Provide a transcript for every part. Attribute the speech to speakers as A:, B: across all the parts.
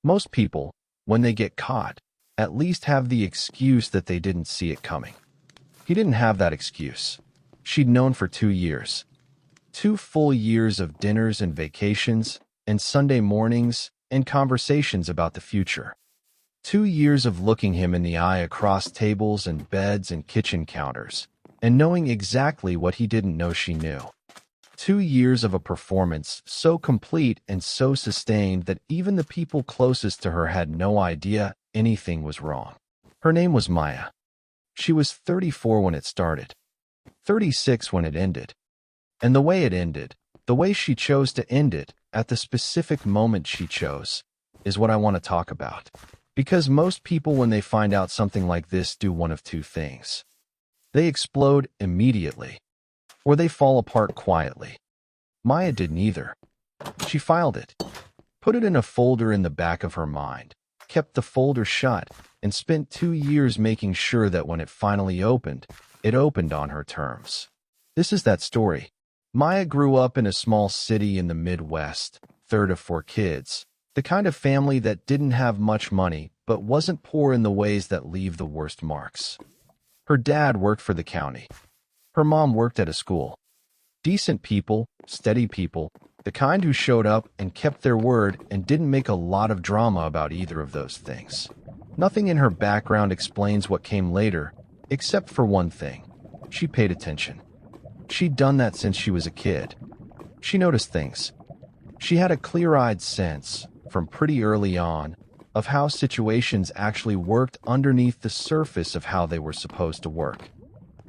A: Most people, when they get caught, at least have the excuse that they didn't see it coming. He didn't have that excuse. She'd known for 2 years. 2 full years of dinners and vacations, and Sunday mornings, and conversations about the future. 2 years of looking him in the eye across tables and beds and kitchen counters, and knowing exactly what he didn't know she knew. 2 years of a performance so complete and so sustained that even the people closest to her had no idea anything was wrong. Her name was Maya. She was 34 when it started, 36 when it ended. And the way it ended, the way she chose to end it, at the specific moment she chose, is what I want to talk about. Because most people, when they find out something like this, do one of two things. They explode immediately, or they fall apart quietly. Maya did neither. She filed it, put it in a folder in the back of her mind, kept the folder shut, and spent 2 years making sure that when it finally opened, it opened on her terms. This is that story. Maya grew up in a small city in the Midwest, third of 4 kids, the kind of family that didn't have much money but wasn't poor in the ways that leave the worst marks. Her dad worked for the county. Her mom worked at a school. Decent people, steady people, the kind who showed up and kept their word and didn't make a lot of drama about either of those things. Nothing in her background explains what came later, except for one thing. She paid attention. She'd done that since she was a kid. She noticed things. She had a clear-eyed sense, from pretty early on, of how situations actually worked underneath the surface of how they were supposed to work.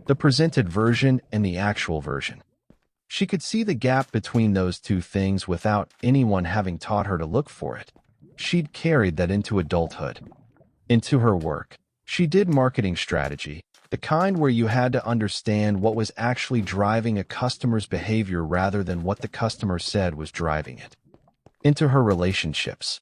A: The presented version and the actual version. She could see the gap between those two things without anyone having taught her to look for it. She'd carried that into adulthood, into her work. She did marketing strategy, the kind where you had to understand what was actually driving a customer's behavior rather than what the customer said was driving it. Into her relationships.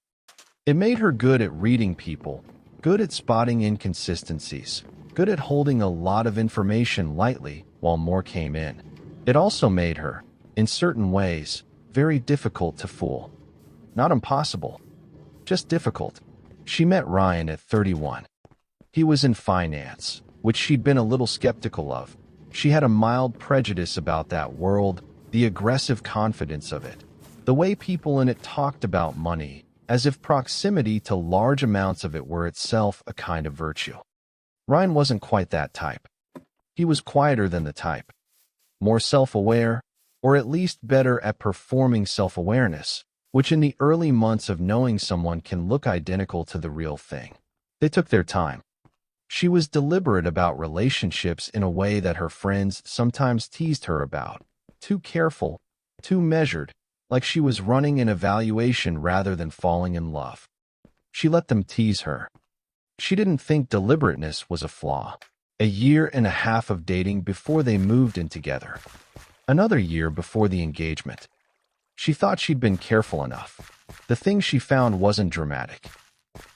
A: It made her good at reading people, good at spotting inconsistencies, good at holding a lot of information lightly while more came in. It also made her, in certain ways, very difficult to fool. Not impossible, just difficult. She met Ryan at 31. He was in finance, which she'd been a little skeptical of. She had a mild prejudice about that world, the aggressive confidence of it, the way people in it talked about money, as if proximity to large amounts of it were itself a kind of virtue. Ryan wasn't quite that type. He was quieter than the type. More self-aware, or at least better at performing self-awareness, which in the early months of knowing someone can look identical to the real thing. They took their time. She was deliberate about relationships in a way that her friends sometimes teased her about. Too careful, too measured, like she was running an evaluation rather than falling in love. She let them tease her. She didn't think deliberateness was a flaw. 1.5 years of dating before they moved in together. Another year before the engagement. She thought she'd been careful enough. The thing she found wasn't dramatic.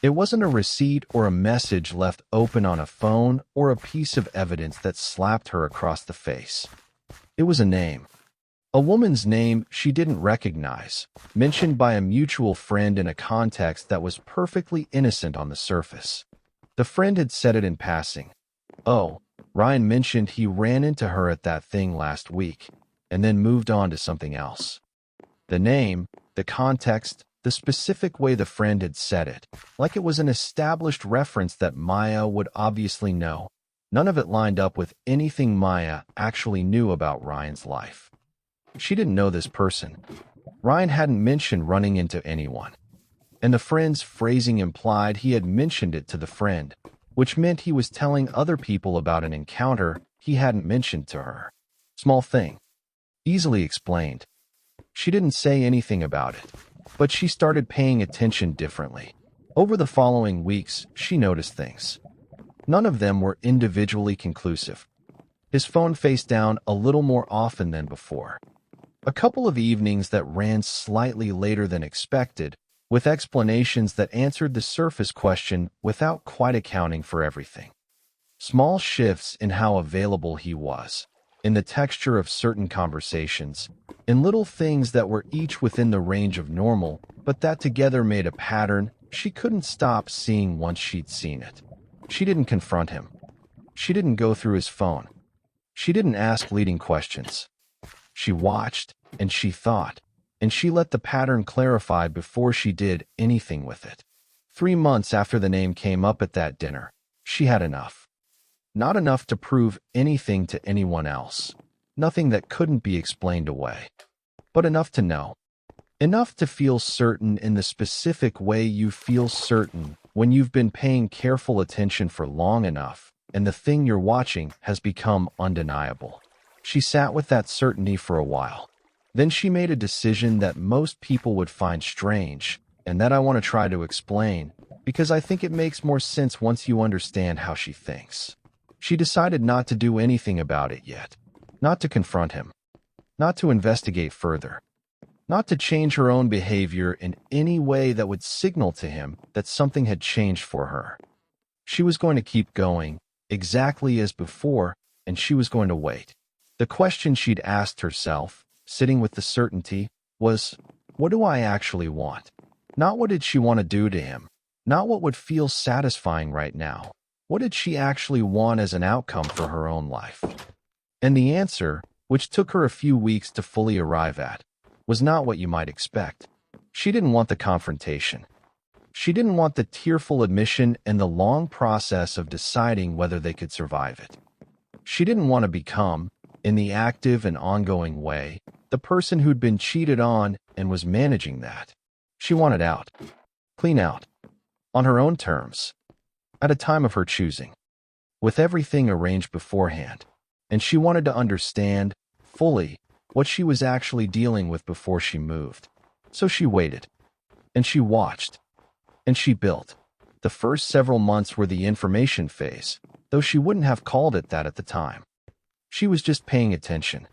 A: It wasn't a receipt or a message left open on a phone or a piece of evidence that slapped her across the face. It was a name. A woman's name she didn't recognize, mentioned by a mutual friend in a context that was perfectly innocent on the surface. The friend had said it in passing. Oh, Ryan mentioned he ran into her at that thing last week, and then moved on to something else. The name, the context, the specific way the friend had said it, like it was an established reference that Maya would obviously know. None of it lined up with anything Maya actually knew about Ryan's life. She didn't know this person. Ryan hadn't mentioned running into anyone. And the friend's phrasing implied he had mentioned it to the friend, which meant he was telling other people about an encounter he hadn't mentioned to her. Small thing. Easily explained. She didn't say anything about it, but she started paying attention differently. Over the following weeks, she noticed things. None of them were individually conclusive. His phone face down a little more often than before. A couple of evenings that ran slightly later than expected, with explanations that answered the surface question without quite accounting for everything. Small shifts in how available he was, in the texture of certain conversations, in little things that were each within the range of normal, but that together made a pattern she couldn't stop seeing once she'd seen it. She didn't confront him. She didn't go through his phone. She didn't ask leading questions. She watched, and she thought, and she let the pattern clarify before she did anything with it. 3 months after the name came up at that dinner, she had enough. Not enough to prove anything to anyone else. Nothing that couldn't be explained away. But enough to know. Enough to feel certain in the specific way you feel certain when you've been paying careful attention for long enough and the thing you're watching has become undeniable. She sat with that certainty for a while. Then she made a decision that most people would find strange, and that I want to try to explain, because I think it makes more sense once you understand how she thinks. She decided not to do anything about it yet. Not to confront him. Not to investigate further. Not to change her own behavior in any way that would signal to him that something had changed for her. She was going to keep going, exactly as before, and she was going to wait. The question she'd asked herself, sitting with the certainty, was, what do I actually want? Not what did she want to do to him. Not what would feel satisfying right now. What did she actually want as an outcome for her own life? And the answer, which took her a few weeks to fully arrive at, was not what you might expect. She didn't want the confrontation. She didn't want the tearful admission and the long process of deciding whether they could survive it. She didn't want to become, in the active and ongoing way, the person who'd been cheated on and was managing that. She wanted out. Clean out. On her own terms. At a time of her choosing. With everything arranged beforehand. And she wanted to understand, fully, what she was actually dealing with before she moved. So she waited. And she watched. And she built. The first several months were the information phase, though she wouldn't have called it that at the time. She was just paying attention.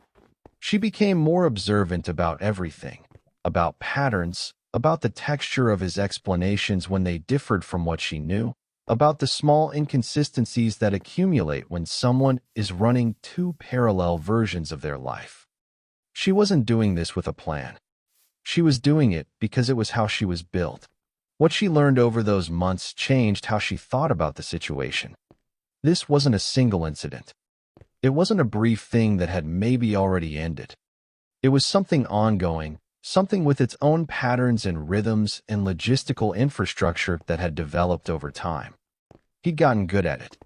A: She became more observant about everything, about patterns, about the texture of his explanations when they differed from what she knew, about the small inconsistencies that accumulate when someone is running two parallel versions of their life. She wasn't doing this with a plan. She was doing it because it was how she was built. What she learned over those months changed how she thought about the situation. This wasn't a single incident. It wasn't a brief thing that had maybe already ended. It was something ongoing, something with its own patterns and rhythms and logistical infrastructure that had developed over time. He'd gotten good at it.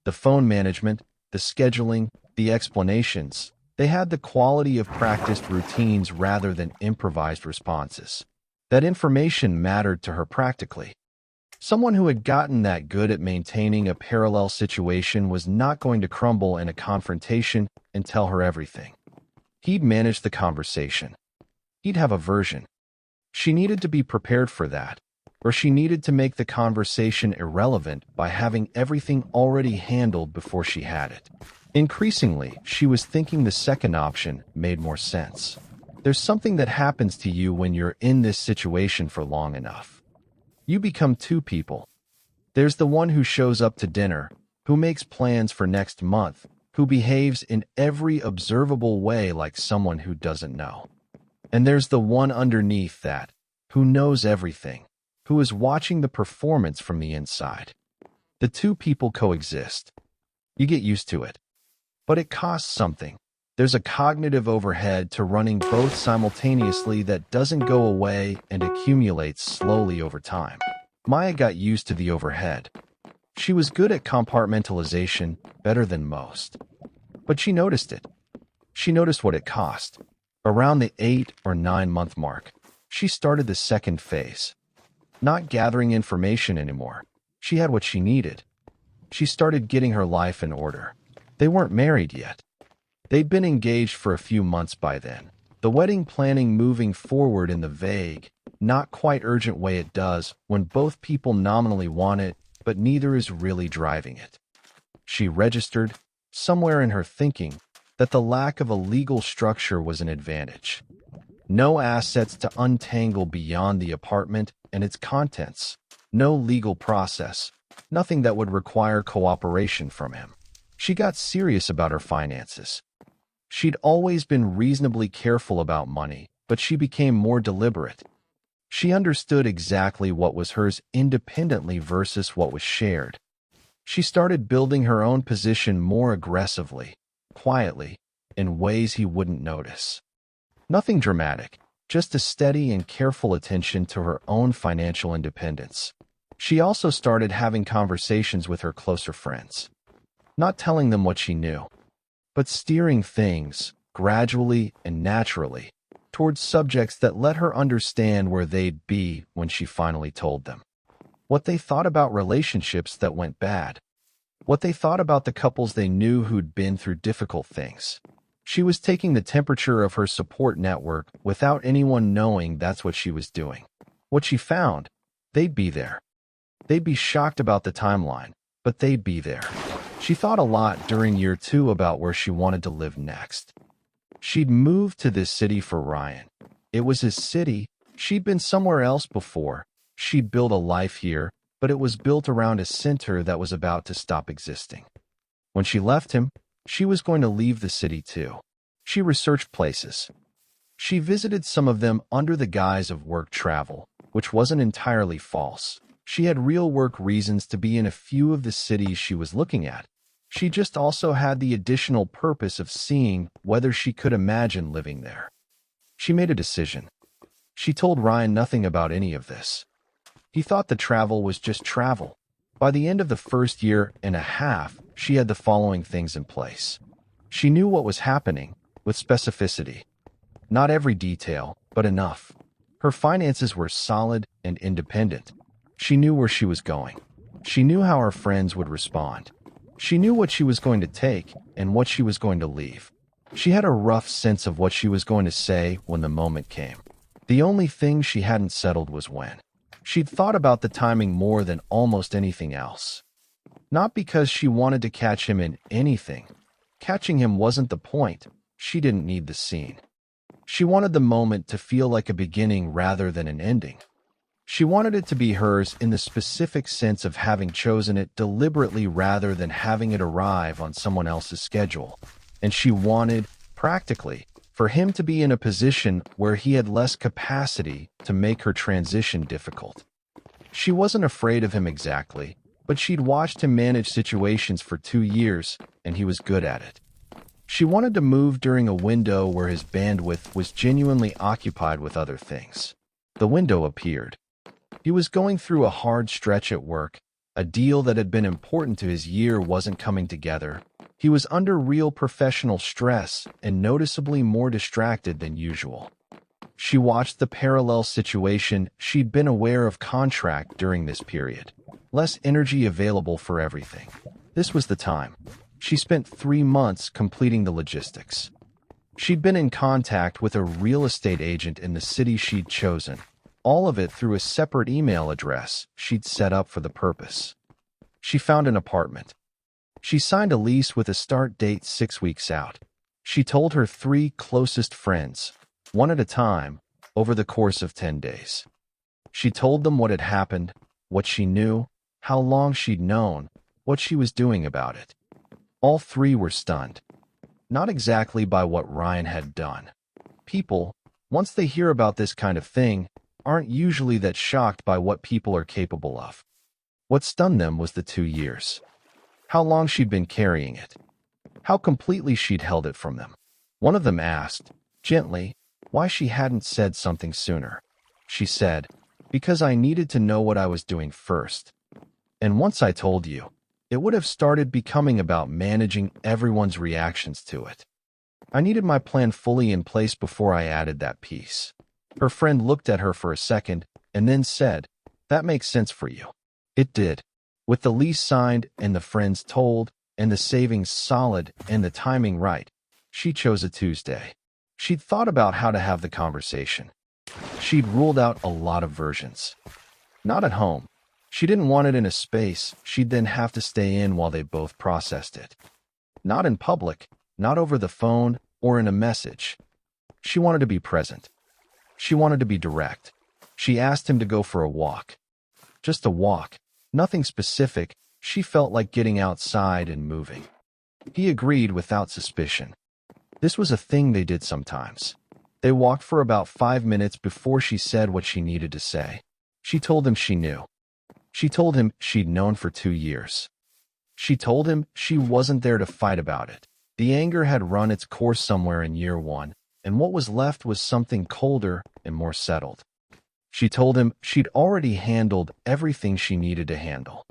A: The phone management, the scheduling, the explanations, they had the quality of practiced routines rather than improvised responses. That information mattered to her practically. Someone who had gotten that good at maintaining a parallel situation was not going to crumble in a confrontation and tell her everything. He'd manage the conversation. He'd have a version. She needed to be prepared for that, or she needed to make the conversation irrelevant by having everything already handled before she had it. Increasingly, she was thinking the second option made more sense. There's something that happens to you when you're in this situation for long enough. You become two people. There's the one who shows up to dinner, who makes plans for next month, who behaves in every observable way like someone who doesn't know. And there's the one underneath that, who knows everything, who is watching the performance from the inside. The two people coexist. You get used to it. But it costs something. There's a cognitive overhead to running both simultaneously that doesn't go away and accumulates slowly over time. Maya got used to the overhead. She was good at compartmentalization, better than most. But she noticed it. She noticed what it cost. Around the 8 or 9 month mark, she started the second phase. Not gathering information anymore. She had what she needed. She started getting her life in order. They weren't married yet. They'd been engaged for a few months by then. The wedding planning moving forward in the vague, not quite urgent way it does when both people nominally want it, but neither is really driving it. She registered, somewhere in her thinking, that the lack of a legal structure was an advantage. No assets to untangle beyond the apartment and its contents. No legal process. Nothing that would require cooperation from him. She got serious about her finances. She'd always been reasonably careful about money, but she became more deliberate. She understood exactly what was hers independently versus what was shared. She started building her own position more aggressively, quietly, in ways he wouldn't notice. Nothing dramatic, just a steady and careful attention to her own financial independence. She also started having conversations with her closer friends, not telling them what she knew, but steering things, gradually and naturally, towards subjects that let her understand where they'd be when she finally told them. What they thought about relationships that went bad. What they thought about the couples they knew who'd been through difficult things. She was taking the temperature of her support network without anyone knowing that's what she was doing. What she found, they'd be there. They'd be shocked about the timeline, but they'd be there. She thought a lot during year 2 about where she wanted to live next. She'd moved to this city for Ryan. It was his city. She'd been somewhere else before. She'd built a life here, but it was built around a center that was about to stop existing. When she left him, she was going to leave the city too. She researched places. She visited some of them under the guise of work travel, which wasn't entirely false. She had real work reasons to be in a few of the cities she was looking at. She just also had the additional purpose of seeing whether she could imagine living there. She made a decision. She told Ryan nothing about any of this. He thought the travel was just travel. By the end of the first year and a half, she had the following things in place. She knew what was happening, with specificity. Not every detail, but enough. Her finances were solid and independent. She knew where she was going. She knew how her friends would respond. She knew what she was going to take and what she was going to leave. She had a rough sense of what she was going to say when the moment came. The only thing she hadn't settled was when. She'd thought about the timing more than almost anything else. Not because she wanted to catch him in anything. Catching him wasn't the point. She didn't need the scene. She wanted the moment to feel like a beginning rather than an ending. She wanted it to be hers in the specific sense of having chosen it deliberately rather than having it arrive on someone else's schedule. And she wanted, practically, for him to be in a position where he had less capacity to make her transition difficult. She wasn't afraid of him exactly, but she'd watched him manage situations for 2 years, and he was good at it. She wanted to move during a window where his bandwidth was genuinely occupied with other things. The window appeared. He was going through a hard stretch at work. A deal that had been important to his year wasn't coming together. He was under real professional stress and noticeably more distracted than usual. She watched the parallel situation she'd been aware of contract during this period. Less energy available for everything. This was the time. She spent 3 months completing the logistics. She'd been in contact with a real estate agent in the city she'd chosen. All of it through a separate email address she'd set up for the purpose. She found an apartment. She signed a lease with a start date 6 weeks out. She told her 3 closest friends, one at a time, over the course of 10 days. She told them what had happened, what she knew, how long she'd known, what she was doing about it. All 3 were stunned. Not exactly by what Ryan had done. People, once they hear about this kind of thing, aren't usually that shocked by what people are capable of. What stunned them was the 2 years. How long she'd been carrying it. How completely she'd held it from them. One of them asked, gently, why she hadn't said something sooner. She said, because I needed to know what I was doing first. And once I told you, it would have started becoming about managing everyone's reactions to it. I needed my plan fully in place before I added that piece. Her friend looked at her for a second and then said, that makes sense for you. It did. With the lease signed and the friends told and the savings solid and the timing right, she chose a Tuesday. She'd thought about how to have the conversation. She'd ruled out a lot of versions. Not at home. She didn't want it in a space she'd then have to stay in while they both processed it. Not in public, not over the phone or in a message. She wanted to be present. She wanted to be direct. She asked him to go for a walk. Just a walk. Nothing specific. She felt like getting outside and moving. He agreed without suspicion. This was a thing they did sometimes. They walked for about 5 minutes before she said what she needed to say. She told him she knew. She told him she'd known for 2 years. She told him she wasn't there to fight about it. The anger had run its course somewhere in year one, and what was left was something colder and more settled. She told him she'd already handled everything she needed to handle.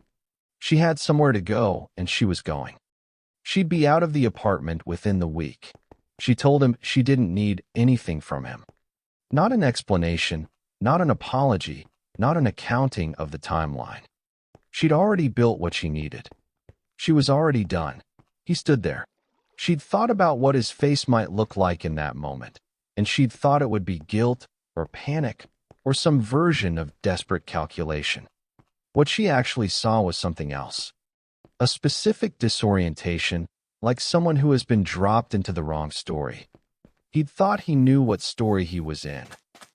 A: She had somewhere to go, and she was going. She'd be out of the apartment within the week. She told him she didn't need anything from him. Not an explanation, not an apology, not an accounting of the timeline. She'd already built what she needed. She was already done. He stood there. She'd thought about what his face might look like in that moment, and she'd thought it would be guilt or panic or some version of desperate calculation. What she actually saw was something else. A specific disorientation, like someone who has been dropped into the wrong story. He'd thought he knew what story he was in,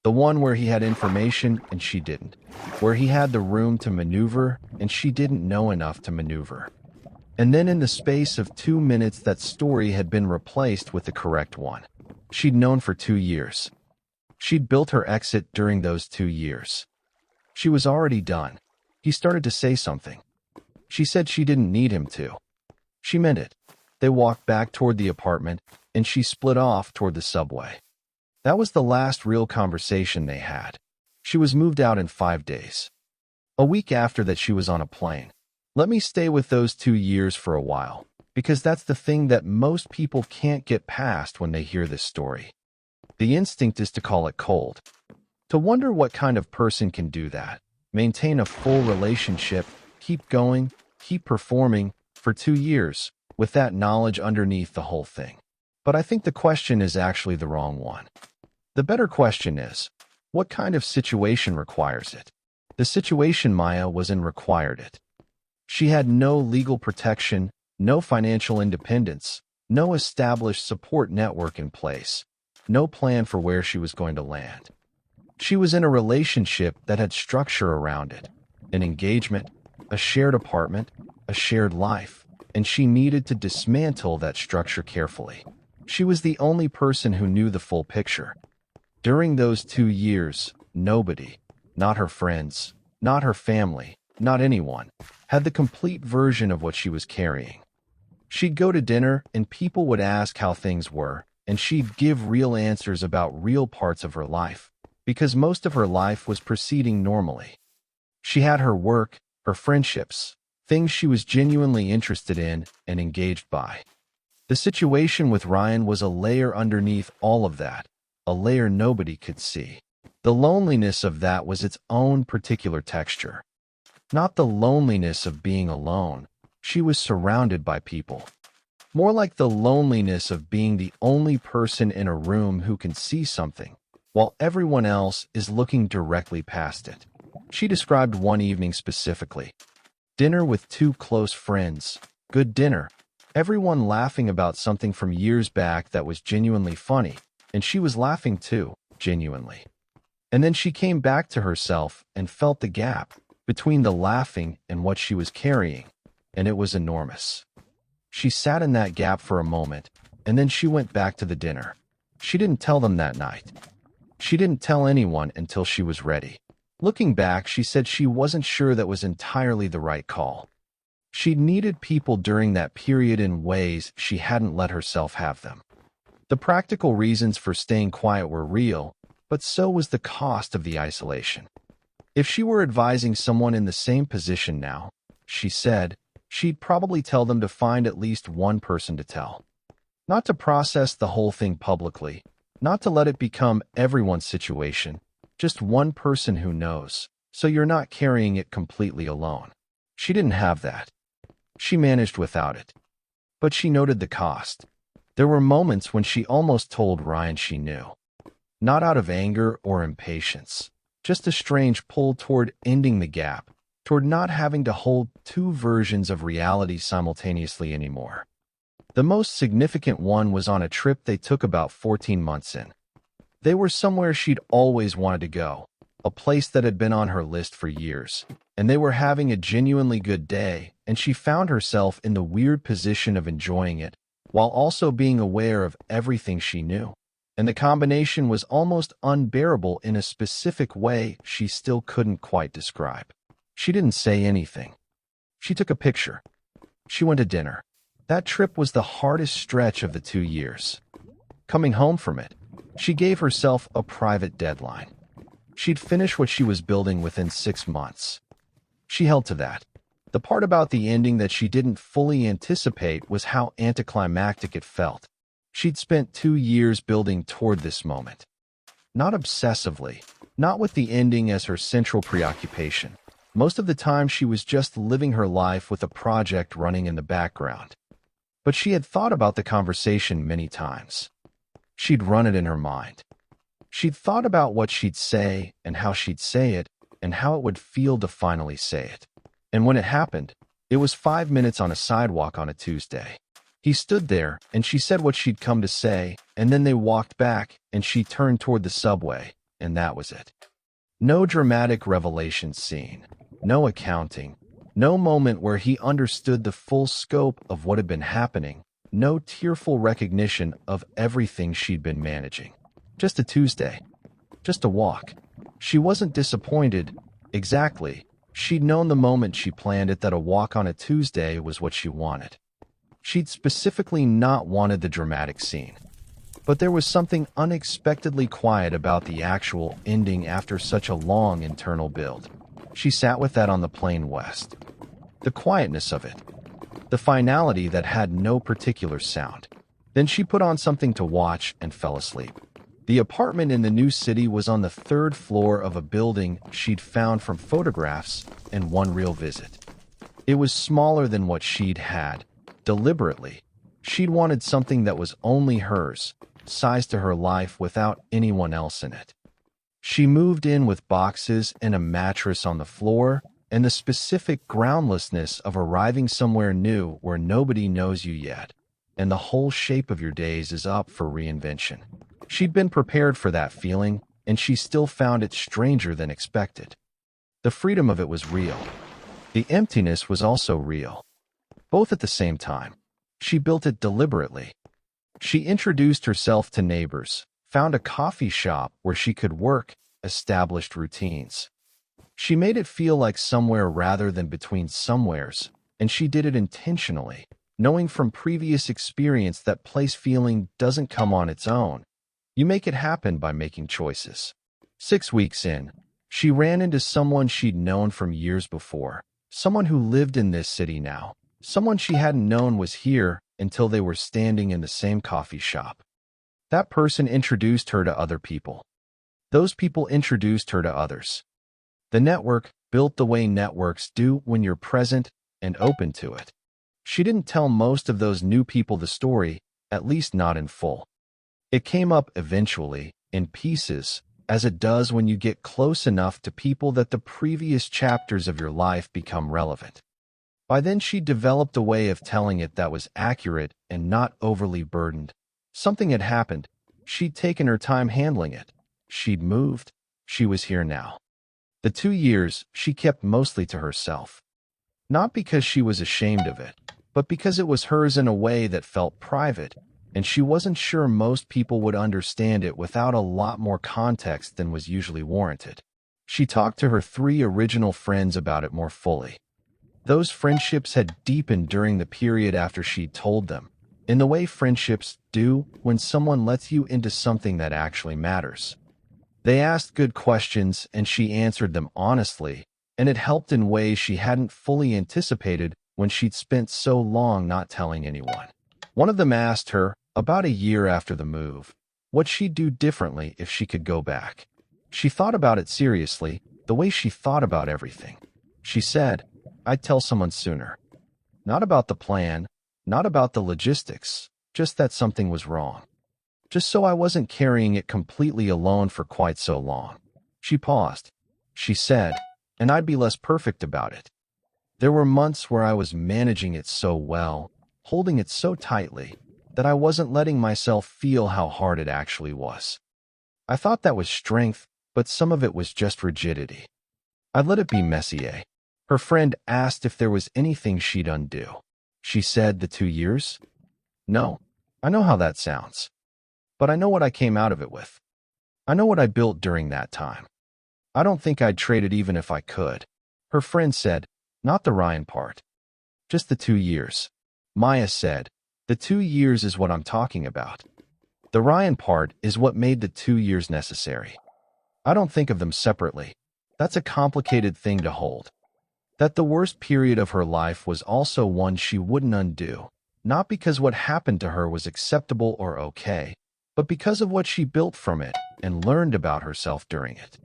A: the one where he had information and she didn't, where he had the room to maneuver and she didn't know enough to maneuver. And then in the space of 2 minutes, that story had been replaced with the correct one. She'd known for 2 years. She'd built her exit during those 2 years. She was already done. He started to say something. She said she didn't need him to. She meant it. They walked back toward the apartment, and she split off toward the subway. That was the last real conversation they had. She was moved out in 5 days. A week after that, she was on a plane. Let me stay with those 2 years for a while, because that's the thing that most people can't get past when they hear this story. The instinct is to call it cold. To wonder what kind of person can do that, maintain a full relationship, keep going, keep performing for 2 years, with that knowledge underneath the whole thing. But I think the question is actually the wrong one. The better question is, what kind of situation requires it? The situation Maya was in required it. She had no legal protection, no financial independence, no established support network in place, no plan for where she was going to land. She was in a relationship that had structure around it, an engagement, a shared apartment, a shared life, and she needed to dismantle that structure carefully. She was the only person who knew the full picture. During those 2 years, nobody, not her friends, not her family, not anyone, had the complete version of what she was carrying. She'd go to dinner and people would ask how things were, and she'd give real answers about real parts of her life, because most of her life was proceeding normally. She had her work, her friendships, things she was genuinely interested in and engaged by. The situation with Ryan was a layer underneath all of that, a layer nobody could see. The loneliness of that was its own particular texture. Not the loneliness of being alone. She was surrounded by people. More like the loneliness of being the only person in a room who can see something, while everyone else is looking directly past it. She described one evening specifically. Dinner with 2 close friends. Good dinner. Everyone laughing about something from years back that was genuinely funny, and she was laughing too, genuinely. And then she came back to herself and felt the gap between the laughing and what she was carrying, and it was enormous. She sat in that gap for a moment, and then she went back to the dinner. She didn't tell them that night. She didn't tell anyone until she was ready. Looking back, she said she wasn't sure that was entirely the right call. She'd needed people during that period in ways she hadn't let herself have them. The practical reasons for staying quiet were real, but so was the cost of the isolation. If she were advising someone in the same position now, she said, she'd probably tell them to find at least one person to tell. Not to process the whole thing publicly, not to let it become everyone's situation, just one person who knows, so you're not carrying it completely alone. She didn't have that. She managed without it. But she noted the cost. There were moments when she almost told Ryan she knew. Not out of anger or impatience, just a strange pull toward ending the gap, toward not having to hold 2 versions of reality simultaneously anymore. The most significant one was on a trip they took about 14 months in. They were somewhere she'd always wanted to go, a place that had been on her list for years, and they were having a genuinely good day, and she found herself in the weird position of enjoying it, while also being aware of everything she knew. and the combination was almost unbearable in a specific way she still couldn't quite describe. She didn't say anything. She took a picture. She went to dinner. That trip was the hardest stretch of the 2 years. Coming home from it, she gave herself a private deadline. She'd finish what she was building within 6 months. She held to that. The part about the ending that she didn't fully anticipate was how anticlimactic it felt. She'd spent 2 years building toward this moment. Not obsessively, not with the ending as her central preoccupation. Most of the time she was just living her life with a project running in the background. But she had thought about the conversation many times. She'd run it in her mind. She'd thought about what she'd say and how she'd say it and how it would feel to finally say it. And when it happened, it was 5 minutes on a sidewalk on a Tuesday. He stood there, and she said what she'd come to say, and then they walked back, and she turned toward the subway, and that was it. No dramatic revelation scene, no accounting, no moment where he understood the full scope of what had been happening, no tearful recognition of everything she'd been managing. Just a Tuesday. Just a walk. She wasn't disappointed. Exactly. She'd known the moment she planned it that a walk on a Tuesday was what she wanted. She'd specifically not wanted the dramatic scene. But there was something unexpectedly quiet about the actual ending after such a long internal build. She sat with that on the plane west. The quietness of it. The finality that had no particular sound. Then she put on something to watch and fell asleep. The apartment in the new city was on the 3rd floor of a building she'd found from photographs and one real visit. It was smaller than what she'd had. Deliberately, she'd wanted something that was only hers, sized to her life without anyone else in it. She moved in with boxes and a mattress on the floor, and the specific groundlessness of arriving somewhere new where nobody knows you yet, and the whole shape of your days is up for reinvention. She'd been prepared for that feeling, and she still found it stranger than expected. The freedom of it was real. The emptiness was also real. Both at the same time. She built it deliberately. She introduced herself to neighbors, found a coffee shop where she could work, established routines. She made it feel like somewhere rather than between somewheres, and she did it intentionally, knowing from previous experience that place feeling doesn't come on its own. You make it happen by making choices. 6 weeks in, she ran into someone she'd known from years before, someone who lived in this city now. Someone she hadn't known was here until they were standing in the same coffee shop. That person introduced her to other people. Those people introduced her to others. The network built the way networks do when you're present and open to it. She didn't tell most of those new people the story, at least not in full. It came up eventually, in pieces, as it does when you get close enough to people that the previous chapters of your life become relevant. By then she developed a way of telling it that was accurate and not overly burdened. Something had happened. She'd taken her time handling it. She'd moved. She was here now. The 2 years she kept mostly to herself. Not because she was ashamed of it, but because it was hers in a way that felt private, and she wasn't sure most people would understand it without a lot more context than was usually warranted. She talked to her 3 original friends about it more fully. Those friendships had deepened during the period after she'd told them, in the way friendships do when someone lets you into something that actually matters. They asked good questions and she answered them honestly, and it helped in ways she hadn't fully anticipated when she'd spent so long not telling anyone. One of them asked her, about a year after the move, what she'd do differently if she could go back. She thought about it seriously, the way she thought about everything. She said, I'd tell someone sooner. Not about the plan, not about the logistics, just that something was wrong. Just so I wasn't carrying it completely alone for quite so long. She paused. She said, and I'd be less perfect about it. There were months where I was managing it so well, holding it so tightly, that I wasn't letting myself feel how hard it actually was. I thought that was strength, but some of it was just rigidity. I'd let it be messy, eh? Her friend asked if there was anything she'd undo. She said the 2 years? No, I know how that sounds. But I know what I came out of it with. I know what I built during that time. I don't think I'd trade it even if I could. Her friend said, not the Ryan part. Just the 2 years. Maya said, the 2 years is what I'm talking about. The Ryan part is what made the 2 years necessary. I don't think of them separately. That's a complicated thing to hold. That the worst period of her life was also one she wouldn't undo, not because what happened to her was acceptable or okay, but because of what she built from it and learned about herself during it.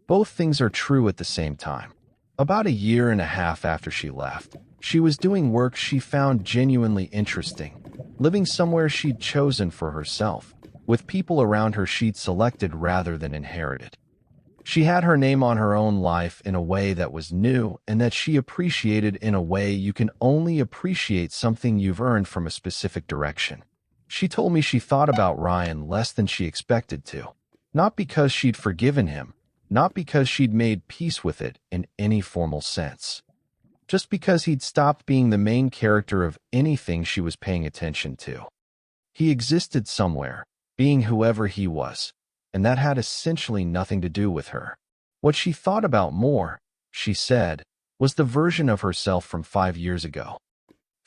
A: Both things are true at the same time. About a year and a half after she left, she was doing work she found genuinely interesting, living somewhere she'd chosen for herself, with people around her she'd selected rather than inherited. She had her name on her own life in a way that was new and that she appreciated in a way you can only appreciate something you've earned from a specific direction. She told me she thought about Ryan less than she expected to, not because she'd forgiven him, not because she'd made peace with it in any formal sense, just because he'd stopped being the main character of anything she was paying attention to. He existed somewhere, being whoever he was, and that had essentially nothing to do with her. What she thought about more, she said, was the version of herself from 5 years ago.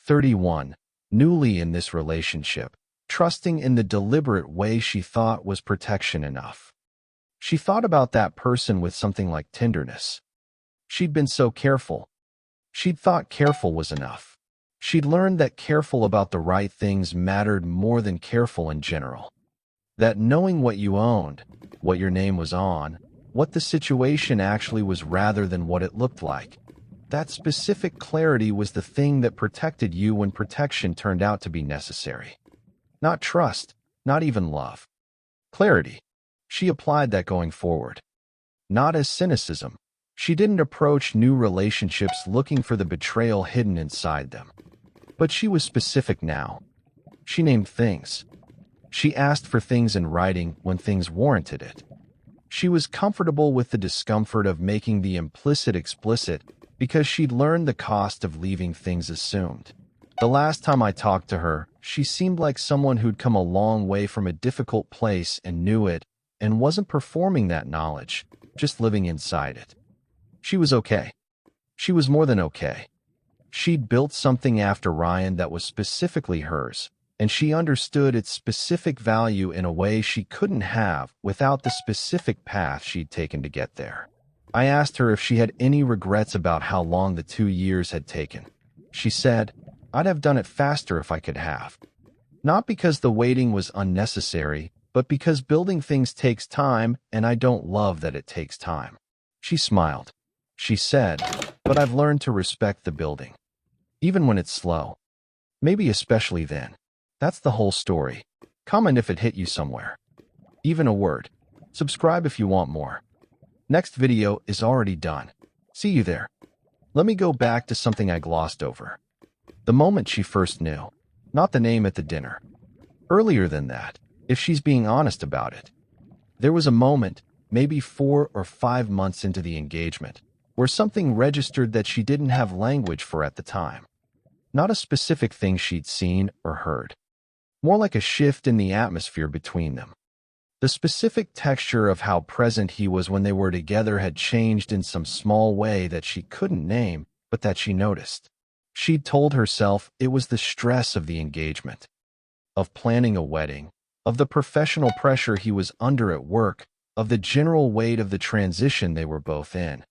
A: 31, newly in this relationship, trusting in the deliberate way she thought was protection enough. She thought about that person with something like tenderness. She'd been so careful. She'd thought careful was enough. She'd learned that careful about the right things mattered more than careful in general. That knowing what you owned, what your name was on, what the situation actually was rather than what it looked like, that specific clarity was the thing that protected you when protection turned out to be necessary. Not trust, not even love. Clarity. She applied that going forward. Not as cynicism. She didn't approach new relationships looking for the betrayal hidden inside them. But she was specific now. She named things. She asked for things in writing when things warranted it. She was comfortable with the discomfort of making the implicit explicit because she'd learned the cost of leaving things assumed. The last time I talked to her, she seemed like someone who'd come a long way from a difficult place and knew it, and wasn't performing that knowledge, just living inside it. She was okay. She was more than okay. She'd built something after Ryan that was specifically hers, and she understood its specific value in a way she couldn't have without the specific path she'd taken to get there. I asked her if she had any regrets about how long the 2 years had taken. She said, I'd have done it faster if I could have. Not because the waiting was unnecessary, but because building things takes time, and I don't love that it takes time. She smiled. She said, but I've learned to respect the building. Even when it's slow. Maybe especially then. That's the whole story. Comment if it hit you somewhere. Even a word. Subscribe if you want more. Next video is already done. See you there. Let me go back to something I glossed over. The moment she first knew. Not the name at the dinner. Earlier than that, if she's being honest about it. There was a moment, maybe 4 or 5 months into the engagement, where something registered that she didn't have language for at the time. Not a specific thing she'd seen or heard. More like a shift in the atmosphere between them. The specific texture of how present he was when they were together had changed in some small way that she couldn't name, but that she noticed. She'd told herself it was the stress of the engagement, of planning a wedding, of the professional pressure he was under at work, of the general weight of the transition they were both in.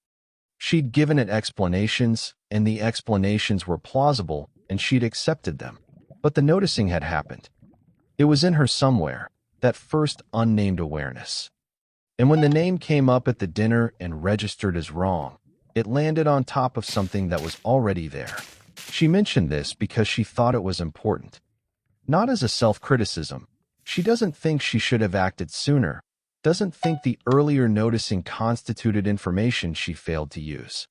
A: She'd given it explanations, and the explanations were plausible, and she'd accepted them. But the noticing had happened. It was in her somewhere, that first unnamed awareness. And when the name came up at the dinner and registered as wrong, it landed on top of something that was already there. She mentioned this because she thought it was important. Not as a self-criticism. She doesn't think she should have acted sooner, doesn't think the earlier noticing constituted information she failed to use.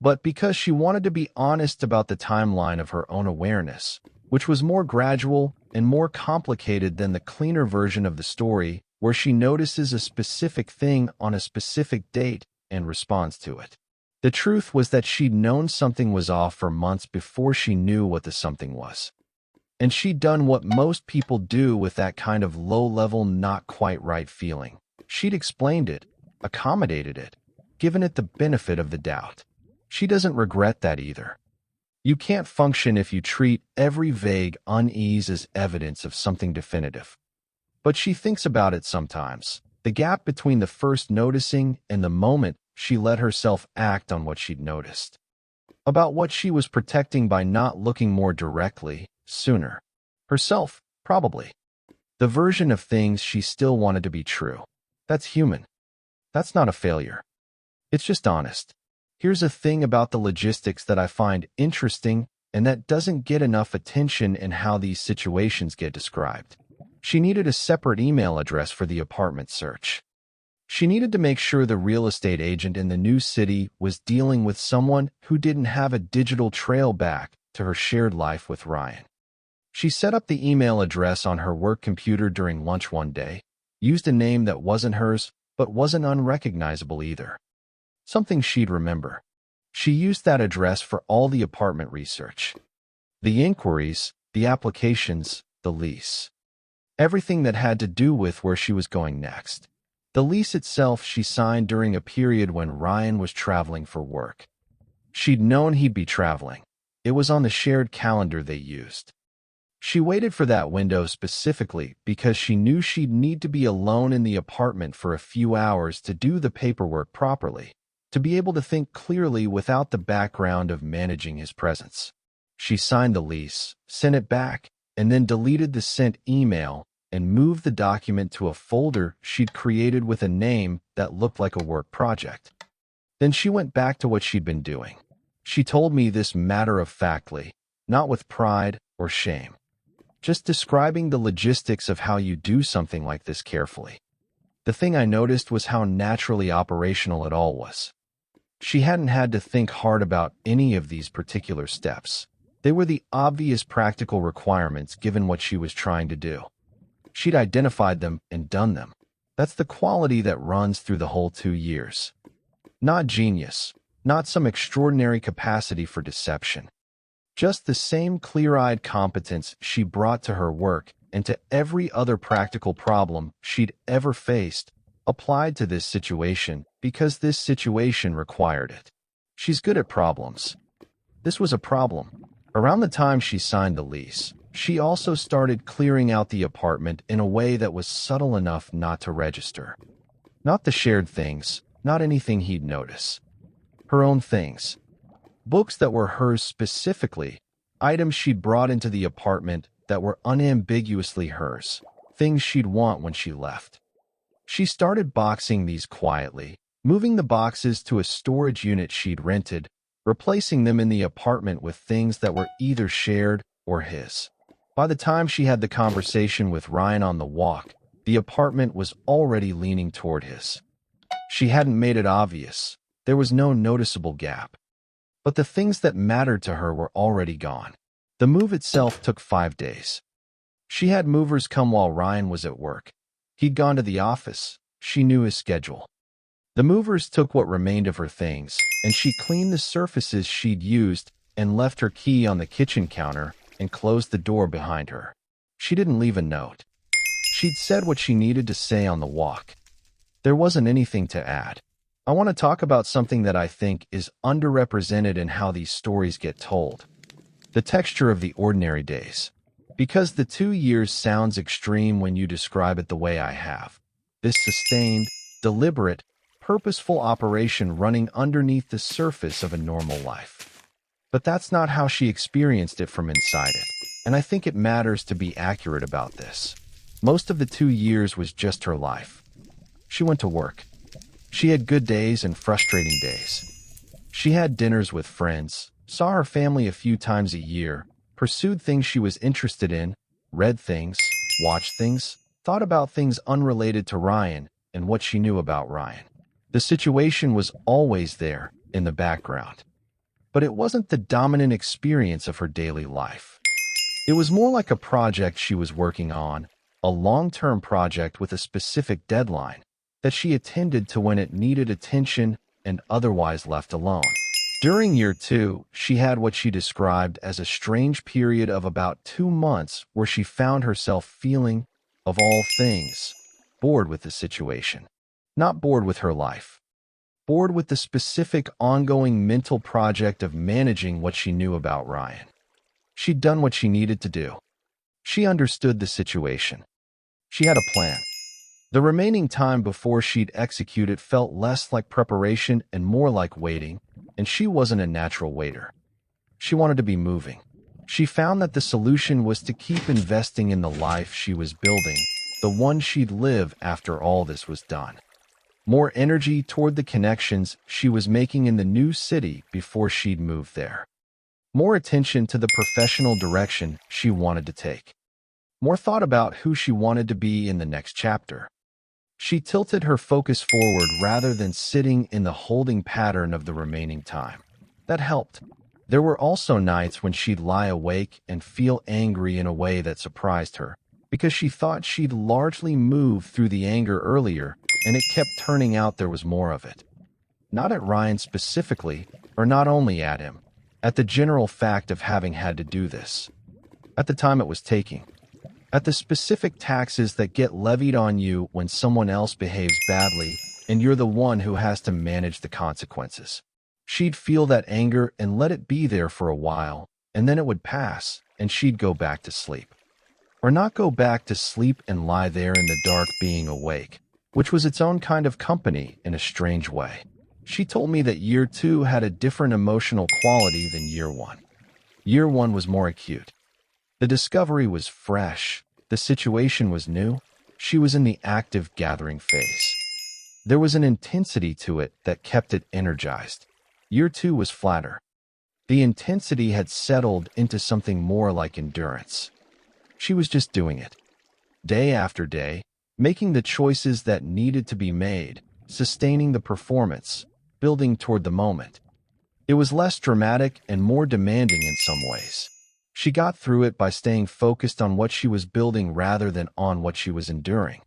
A: But because she wanted to be honest about the timeline of her own awareness, which was more gradual and more complicated than the cleaner version of the story, where she notices a specific thing on a specific date and responds to it. The truth was that she'd known something was off for months before she knew what the something was. And she'd done what most people do with that kind of low-level, not quite right feeling. She'd explained it, accommodated it, given it the benefit of the doubt. She doesn't regret that either. You can't function if you treat every vague unease as evidence of something definitive. But she thinks about it sometimes. The gap between the first noticing and the moment she let herself act on what she'd noticed. About what she was protecting by not looking more directly, sooner. Herself, probably. The version of things she still wanted to be true. That's human. That's not a failure. It's just honest. Here's a thing about the logistics that I find interesting and that doesn't get enough attention in how these situations get described. She needed a separate email address for the apartment search. She needed to make sure the real estate agent in the new city was dealing with someone who didn't have a digital trail back to her shared life with Ryan. She set up the email address on her work computer during lunch one day, used a name that wasn't hers, but wasn't unrecognizable either. Something she'd remember. She used that address for all the apartment research. The inquiries, the applications, the lease. Everything that had to do with where she was going next. The lease itself she signed during a period when Ryan was traveling for work. She'd known he'd be traveling. It was on the shared calendar they used. She waited for that window specifically because she knew she'd need to be alone in the apartment for a few hours to do the paperwork properly, to be able to think clearly without the background of managing his presence. She signed the lease, sent it back, and then deleted the sent email and moved the document to a folder she'd created with a name that looked like a work project. Then she went back to what she'd been doing. She told me this matter-of-factly, not with pride or shame. Just describing the logistics of how you do something like this carefully. The thing I noticed was how naturally operational it all was. She hadn't had to think hard about any of these particular steps. They were the obvious practical requirements given what she was trying to do. She'd identified them and done them. That's the quality that runs through the whole 2 years. Not genius, not some extraordinary capacity for deception. Just the same clear-eyed competence she brought to her work and to every other practical problem she'd ever faced, applied to this situation because this situation required it. She's good at problems. This was a problem. Around the time she signed the lease, she also started clearing out the apartment in a way that was subtle enough not to register. Not the shared things, not anything he'd notice. Her own things. Books that were hers specifically, items she'd brought into the apartment that were unambiguously hers, things she'd want when she left. She started boxing these quietly, moving the boxes to a storage unit she'd rented, replacing them in the apartment with things that were either shared or his. By the time she had the conversation with Ryan on the walk, the apartment was already leaning toward his. She hadn't made it obvious. There was no noticeable gap. But the things that mattered to her were already gone. The move itself took 5 days. She had movers come while Ryan was at work. He'd gone to the office. She knew his schedule. The movers took what remained of her things, and she cleaned the surfaces she'd used and left her key on the kitchen counter and closed the door behind her. She didn't leave a note. She'd said what she needed to say on the walk. There wasn't anything to add. I want to talk about something that I think is underrepresented in how these stories get told. The texture of the ordinary days. Because the 2 years sounds extreme when you describe it the way I have. This sustained, deliberate, purposeful operation running underneath the surface of a normal life. But that's not how she experienced it from inside it, and I think it matters to be accurate about this. Most of the 2 years was just her life. She went to work. She had good days and frustrating days. She had dinners with friends, saw her family a few times a year, pursued things she was interested in, read things, watched things, thought about things unrelated to Ryan and what she knew about Ryan. The situation was always there, in the background. But it wasn't the dominant experience of her daily life. It was more like a project she was working on, a long-term project with a specific deadline, that she attended to when it needed attention and otherwise left alone. During year 2, she had what she described as a strange period of about 2 months where she found herself feeling, of all things, bored with the situation. Not bored with her life. Bored with the specific ongoing mental project of managing what she knew about Ryan. She'd done what she needed to do. She understood the situation. She had a plan. The remaining time before she'd execute it felt less like preparation and more like waiting, and she wasn't a natural waiter. She wanted to be moving. She found that the solution was to keep investing in the life she was building, the one she'd live after all this was done. More energy toward the connections she was making in the new city before she'd moved there. More attention to the professional direction she wanted to take. More thought about who she wanted to be in the next chapter. She tilted her focus forward rather than sitting in the holding pattern of the remaining time. That helped. There were also nights when she'd lie awake and feel angry in a way that surprised her, because she thought she'd largely moved through the anger earlier, and it kept turning out there was more of it. Not at Ryan specifically, or not only at him, at the general fact of having had to do this. At the time it was taking. At the specific taxes that get levied on you when someone else behaves badly and you're the one who has to manage the consequences. She'd feel that anger and let it be there for a while, and then it would pass, and she'd go back to sleep. Or not go back to sleep and lie there in the dark being awake, which was its own kind of company in a strange way. She told me that year 2 had a different emotional quality than year 1. Year 1 was more acute. The discovery was fresh. The situation was new. She was in the active gathering phase. There was an intensity to it that kept it energized. Year 2 was flatter. The intensity had settled into something more like endurance. She was just doing it. Day after day, making the choices that needed to be made, sustaining the performance, building toward the moment. It was less dramatic and more demanding in some ways. She got through it by staying focused on what she was building rather than on what she was enduring.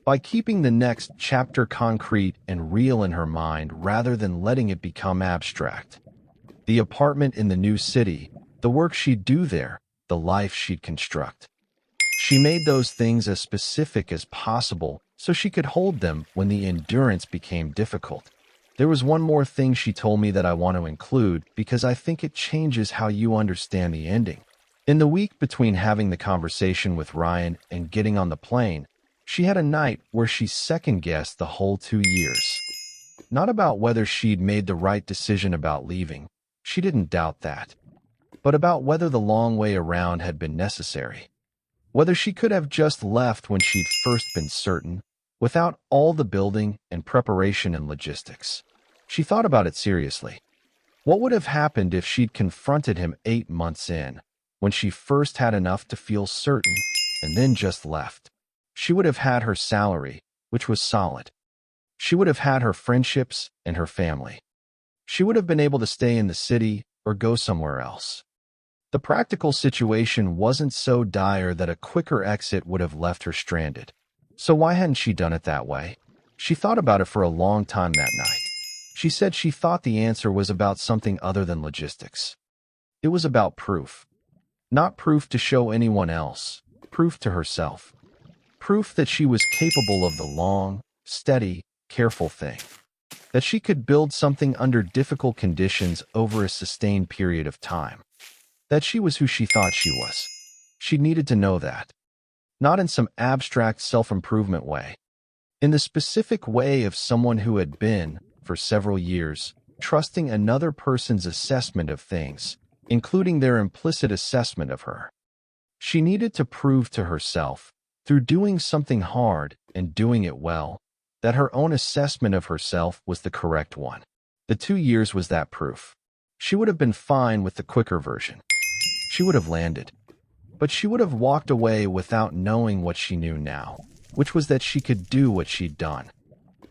A: By keeping the next chapter concrete and real in her mind rather than letting it become abstract. The apartment in the new city, the work she'd do there, the life she'd construct. She made those things as specific as possible so she could hold them when the endurance became difficult. There was one more thing she told me that I want to include because I think it changes how you understand the ending. In the week between having the conversation with Ryan and getting on the plane, she had a night where she second-guessed the whole 2 years. Not about whether she'd made the right decision about leaving. She didn't doubt that. But about whether the long way around had been necessary. Whether she could have just left when she'd first been certain, without all the building and preparation and logistics. She thought about it seriously. What would have happened if she'd confronted him 8 months in, when she first had enough to feel certain, and then just left? She would have had her salary, which was solid. She would have had her friendships and her family. She would have been able to stay in the city or go somewhere else. The practical situation wasn't so dire that a quicker exit would have left her stranded. So why hadn't she done it that way? She thought about it for a long time that night. She said she thought the answer was about something other than logistics. It was about proof. Not proof to show anyone else, proof to herself. Proof that she was capable of the long, steady, careful thing. That she could build something under difficult conditions over a sustained period of time. That she was who she thought she was. She needed to know that. Not in some abstract self-improvement way. In the specific way of someone who had been, for several years, trusting another person's assessment of things, including their implicit assessment of her. She needed to prove to herself, through doing something hard and doing it well, that her own assessment of herself was the correct one. The 2 years was that proof. She would have been fine with the quicker version. She would have landed. But she would have walked away without knowing what she knew now, which was that she could do what she'd done.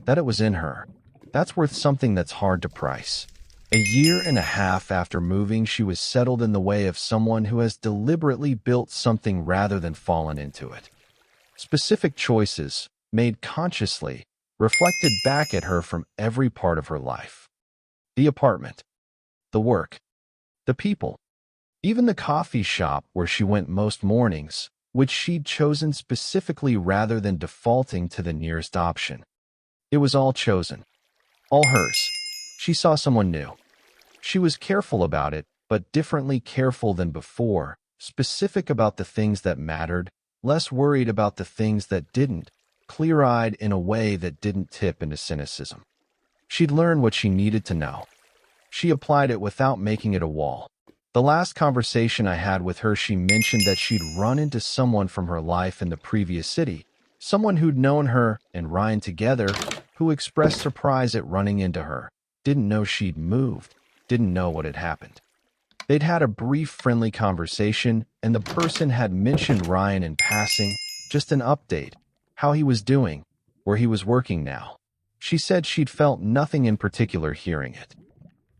A: That it was in her. That's worth something that's hard to price. A year and a half after moving, she was settled in the way of someone who has deliberately built something rather than fallen into it. Specific choices, made consciously, reflected back at her from every part of her life. The apartment. the work, the people, even the coffee shop where she went most mornings, which she'd chosen specifically rather than defaulting to the nearest option. It was all chosen, all hers. She saw someone new. She was careful about it, but differently careful than before, specific about the things that mattered, less worried about the things that didn't, clear-eyed in a way that didn't tip into cynicism. She'd learned what she needed to know. She applied it without making it a wall. The last conversation I had with her, she mentioned that she'd run into someone from her life in the previous city, someone who'd known her and Ryan together, who expressed surprise at running into her, didn't know she'd moved, didn't know what had happened. They'd had a brief friendly conversation, and the person had mentioned Ryan in passing, just an update, how he was doing, where he was working now. She said she'd felt nothing in particular hearing it.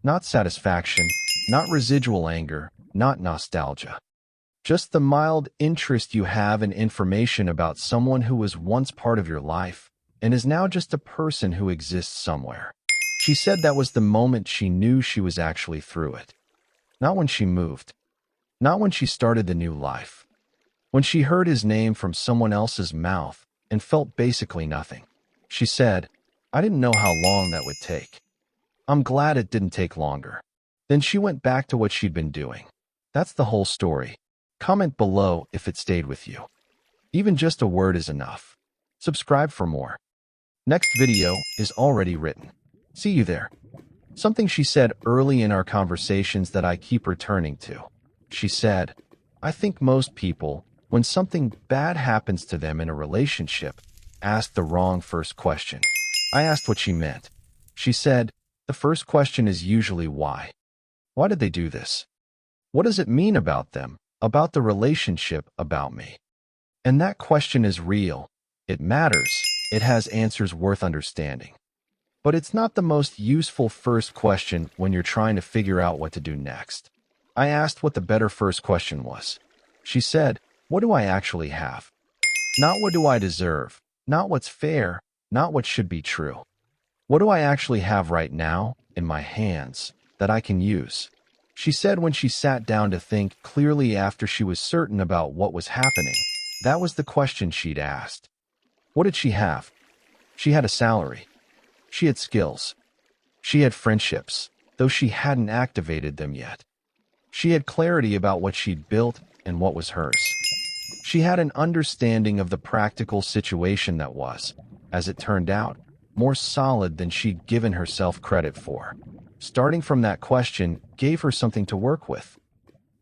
A: Not satisfaction, not residual anger, not nostalgia. Just the mild interest you have in information about someone who was once part of your life and is now just a person who exists somewhere. She said that was the moment she knew she was actually through it. Not when she moved. Not when she started the new life. When she heard his name from someone else's mouth and felt basically nothing. She said, "I didn't know how long that would take. I'm glad it didn't take longer." Then she went back to what she'd been doing. That's the whole story. Comment below if it stayed with you. Even just a word is enough. Subscribe for more. Next video is already written. See you there. Something she said early in our conversations that I keep returning to. She said, "I think most people, when something bad happens to them in a relationship, ask the wrong first question." I asked what she meant. She said, "The first question is usually why. Why did they do this? What does it mean about them, about the relationship, about me?" And that question is real. It matters. It has answers worth understanding. But it's not the most useful first question when you're trying to figure out what to do next. I asked what the better first question was. She said, "What do I actually have? Not what do I deserve, not what's fair, not what should be true. What do I actually have right now, in my hands, that I can use?" She said when she sat down to think clearly after she was certain about what was happening, that was the question she'd asked. What did she have? She had a salary. She had skills. She had friendships, though she hadn't activated them yet. She had clarity about what she'd built and what was hers. She had an understanding of the practical situation that was, as it turned out, more solid than she'd given herself credit for. Starting from that question gave her something to work with.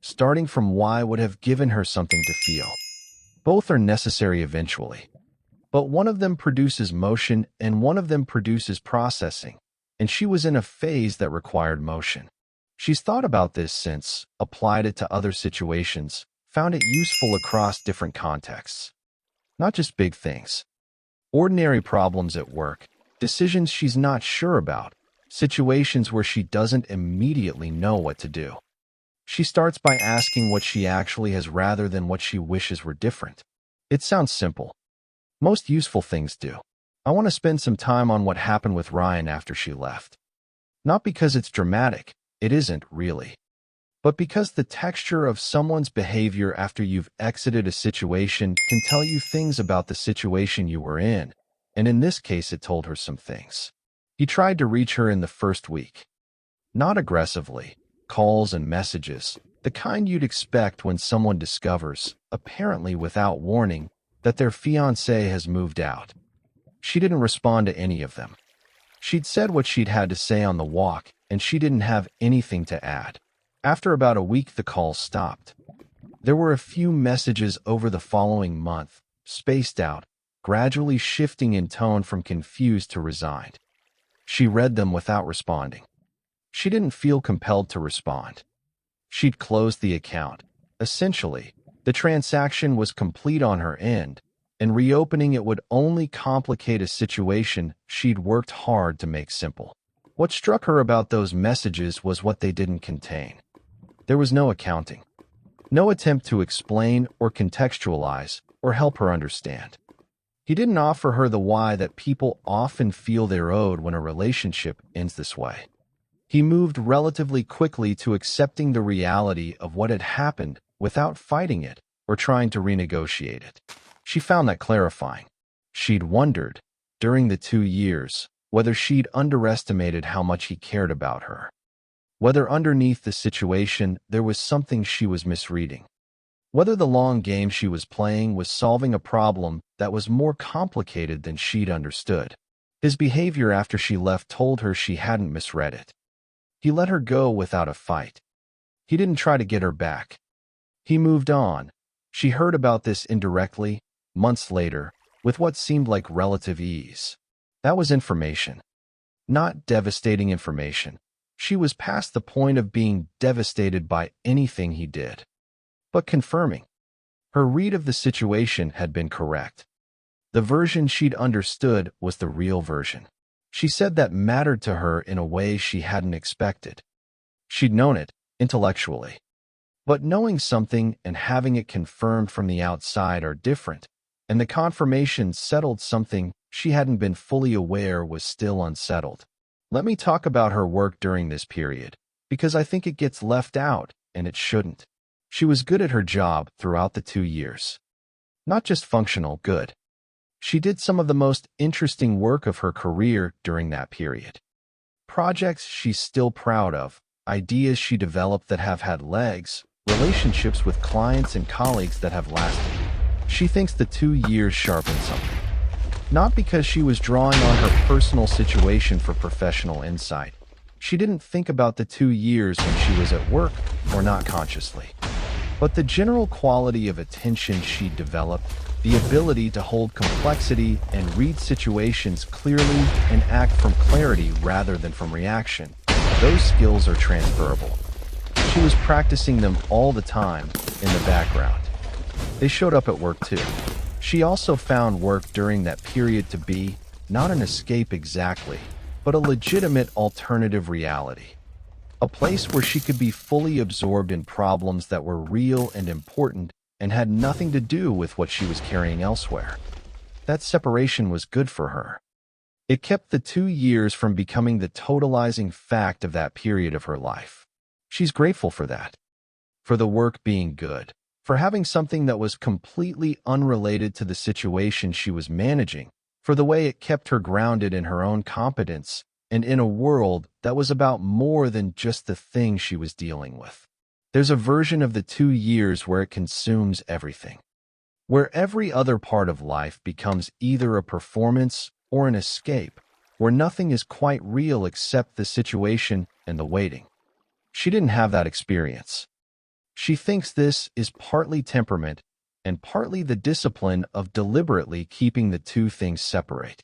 A: Starting from why would have given her something to feel. Both are necessary eventually. But one of them produces motion and one of them produces processing, and she was in a phase that required motion. She's thought about this since, applied it to other situations, found it useful across different contexts. Not just big things. Ordinary problems at work, decisions she's not sure about, situations where she doesn't immediately know what to do. She starts by asking what she actually has rather than what she wishes were different. It sounds simple. Most useful things do. I want to spend some time on what happened with Ryan after she left. Not because it's dramatic, it isn't really. But because the texture of someone's behavior after you've exited a situation can tell you things about the situation you were in, and in this case it told her some things. He tried to reach her in the first week. Not aggressively, calls and messages, the kind you'd expect when someone discovers, apparently without warning, that their fiancé has moved out. She didn't respond to any of them. She'd said what she'd had to say on the walk, and she didn't have anything to add. After about a week, the calls stopped. There were a few messages over the following month, spaced out, gradually shifting in tone from confused to resigned. She read them without responding. She didn't feel compelled to respond. She'd closed the account. Essentially, the transaction was complete on her end, and reopening it would only complicate a situation she'd worked hard to make simple. What struck her about those messages was what they didn't contain. There was no accounting. No attempt to explain or contextualize or help her understand. He didn't offer her the why that people often feel they're owed when a relationship ends this way. He moved relatively quickly to accepting the reality of what had happened without fighting it or trying to renegotiate it. She found that clarifying. She'd wondered, during the 2 years, whether she'd underestimated how much he cared about her. Whether underneath the situation there was something she was misreading. Whether the long game she was playing was solving a problem that was more complicated than she'd understood. His behavior after she left told her she hadn't misread it. He let her go without a fight. He didn't try to get her back. He moved on. She heard about this indirectly, months later, with what seemed like relative ease. That was information. Not devastating information. She was past the point of being devastated by anything he did. But confirming. Her read of the situation had been correct. The version she'd understood was the real version. She said that mattered to her in a way she hadn't expected. She'd known it, intellectually. But knowing something and having it confirmed from the outside are different, and the confirmation settled something she hadn't been fully aware was still unsettled. Let me talk about her work during this period, because I think it gets left out, and it shouldn't. She was good at her job throughout the 2 years. Not just functional good. She did some of the most interesting work of her career during that period. Projects she's still proud of, ideas she developed that have had legs, relationships with clients and colleagues that have lasted. She thinks the 2 years sharpened something. Not because she was drawing on her personal situation for professional insight. She didn't think about the 2 years when she was at work, or not consciously. But the general quality of attention she developed, the ability to hold complexity and read situations clearly and act from clarity rather than from reaction, those skills are transferable. She was practicing them all the time in the background. They showed up at work too. She also found work during that period to be not an escape exactly, but a legitimate alternative reality. A place where she could be fully absorbed in problems that were real and important and had nothing to do with what she was carrying elsewhere. That separation was good for her. It kept the 2 years from becoming the totalizing fact of that period of her life. She's grateful for that. For the work being good. For having something that was completely unrelated to the situation she was managing. For the way it kept her grounded in her own competence and in a world that was about more than just the thing she was dealing with. There's a version of the 2 years where it consumes everything. Where every other part of life becomes either a performance or an escape, where nothing is quite real except the situation and the waiting. She didn't have that experience. She thinks this is partly temperament and partly the discipline of deliberately keeping the two things separate.